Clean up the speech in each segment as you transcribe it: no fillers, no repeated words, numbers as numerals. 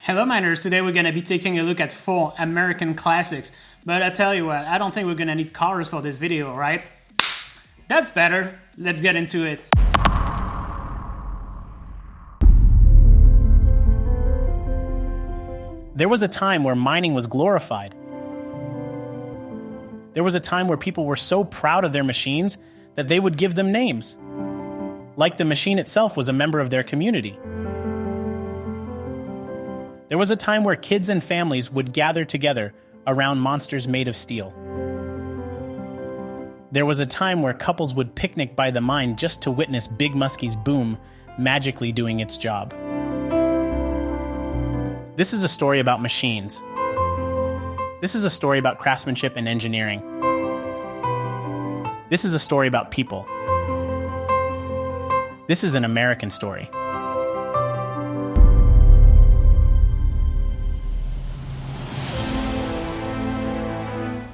Hello miners, today we're going to be taking a look at 4 American classics. But I tell you what, I don't think we're going to need cars for this video, right? That's better. Let's get into it. There was a time where mining was glorified. There was a time where people were so proud of their machines that they would give them names, like the machine itself was a member of their community. There was a time where kids and families would gather together around monsters made of steel. There was a time where couples would picnic by the mine just to witness Big Muskie's boom magically doing its job. This is a story about machines. This is a story about craftsmanship and engineering. This is a story about people. This is an American story.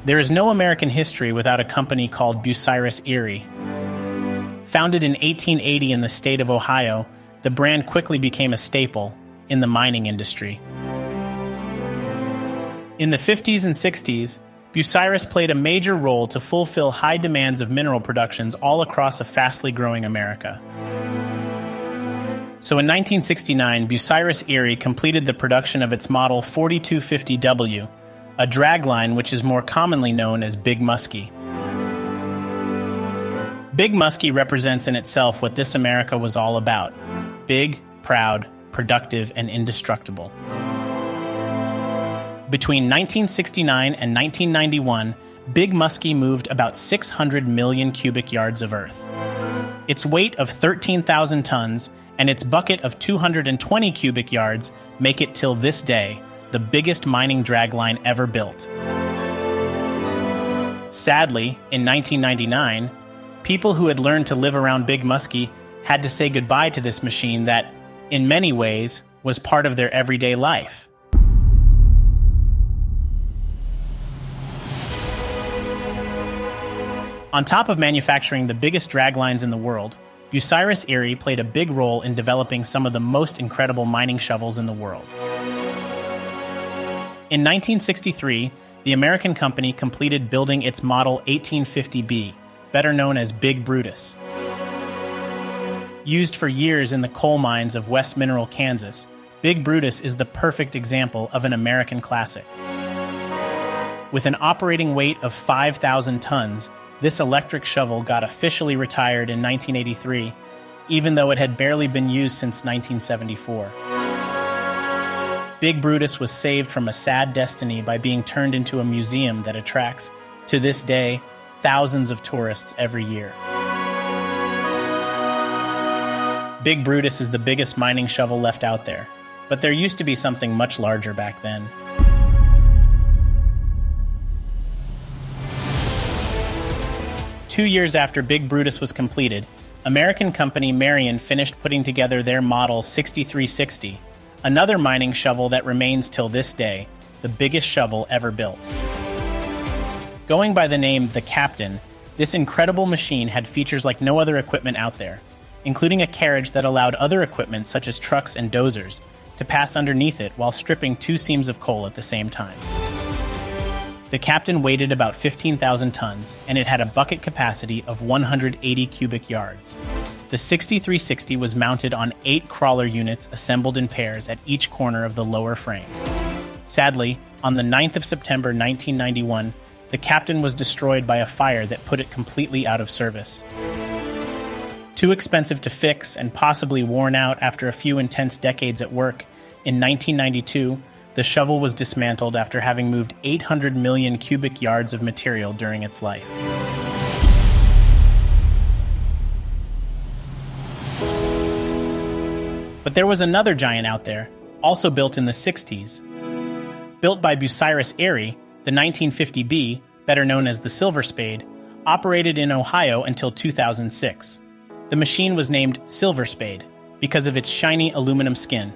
There is no American history without a company called Bucyrus Erie. Founded in 1880 in the state of Ohio, the brand quickly became a staple in the mining industry. In the 50s and 60s, Bucyrus played a major role to fulfill high demands of mineral productions all across a fastly growing America. So in 1969, Bucyrus Erie completed the production of its model 4250W, a dragline which is more commonly known as Big Muskie. Big Muskie represents in itself what this America was all about: big, proud, productive, and indestructible. Between 1969 and 1991, Big Muskie moved about 600 million cubic yards of earth. Its weight of 13,000 tons and its bucket of 220 cubic yards make it till this day the biggest mining dragline ever built. Sadly, in 1999, people who had learned to live around Big Muskie had to say goodbye to this machine that, in many ways, was part of their everyday life. On top of manufacturing the biggest draglines in the world, Bucyrus Erie played a big role in developing some of the most incredible mining shovels in the world. In 1963, the American company completed building its Model 1850B, better known as Big Brutus. Used for years in the coal mines of West Mineral, Kansas, Big Brutus is the perfect example of an American classic. With an operating weight of 5,000 tons, this electric shovel got officially retired in 1983, even though it had barely been used since 1974. Big Brutus was saved from a sad destiny by being turned into a museum that attracts, to this day, thousands of tourists every year. Big Brutus is the biggest mining shovel left out there, but there used to be something much larger back then. Two years after Big Brutus was completed, American company Marion finished putting together their Model 6360, another mining shovel that remains till this day, the biggest shovel ever built. Going by the name The Captain, this incredible machine had features like no other equipment out there, including a carriage that allowed other equipment such as trucks and dozers to pass underneath it while stripping 2 seams of coal at the same time. The Captain weighed about 15,000 tons, and it had a bucket capacity of 180 cubic yards. The 6360 was mounted on 8 crawler units assembled in pairs at each corner of the lower frame. Sadly, on the 9th of September 1991, the Captain was destroyed by a fire that put it completely out of service. Too expensive to fix and possibly worn out after a few intense decades at work, in 1992, the shovel was dismantled after having moved 800 million cubic yards of material during its life. But there was another giant out there, also built in the 60s. Built by Bucyrus Erie, the 1950B, better known as the Silver Spade, operated in Ohio until 2006. The machine was named Silver Spade because of its shiny aluminum skin.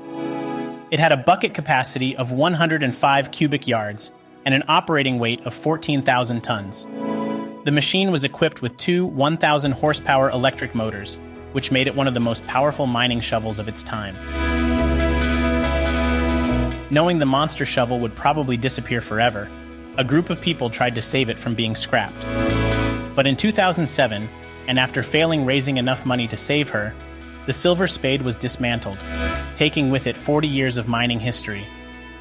It had a bucket capacity of 105 cubic yards and an operating weight of 14,000 tons. The machine was equipped with 2 1,000 horsepower electric motors, which made it one of the most powerful mining shovels of its time. Knowing the monster shovel would probably disappear forever, a group of people tried to save it from being scrapped. But in 2007, and after failing raising enough money to save her, the Silver Spade was dismantled, taking with it 40 years of mining history.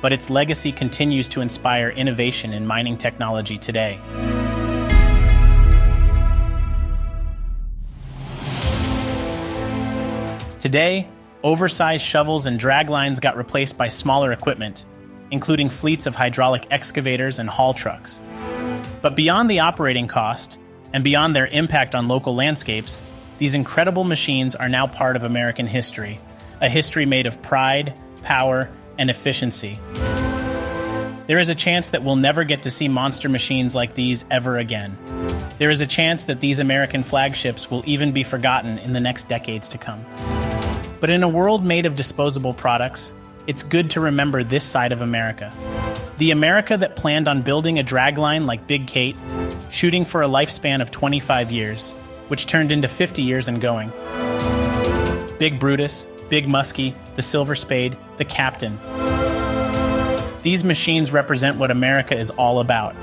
But its legacy continues to inspire innovation in mining technology today. Today, oversized shovels and draglines got replaced by smaller equipment, including fleets of hydraulic excavators and haul trucks. But beyond the operating cost, and beyond their impact on local landscapes, these incredible machines are now part of American history, a history made of pride, power, and efficiency. There is a chance that we'll never get to see monster machines like these ever again. There is a chance that these American flagships will even be forgotten in the next decades to come. But in a world made of disposable products, it's good to remember this side of America. The America that planned on building a dragline like Big Kate, shooting for a lifespan of 25 years, which turned into 50 years and going. Big Brutus, Big Muskie, the Silver Spade, the Captain. These machines represent what America is all about.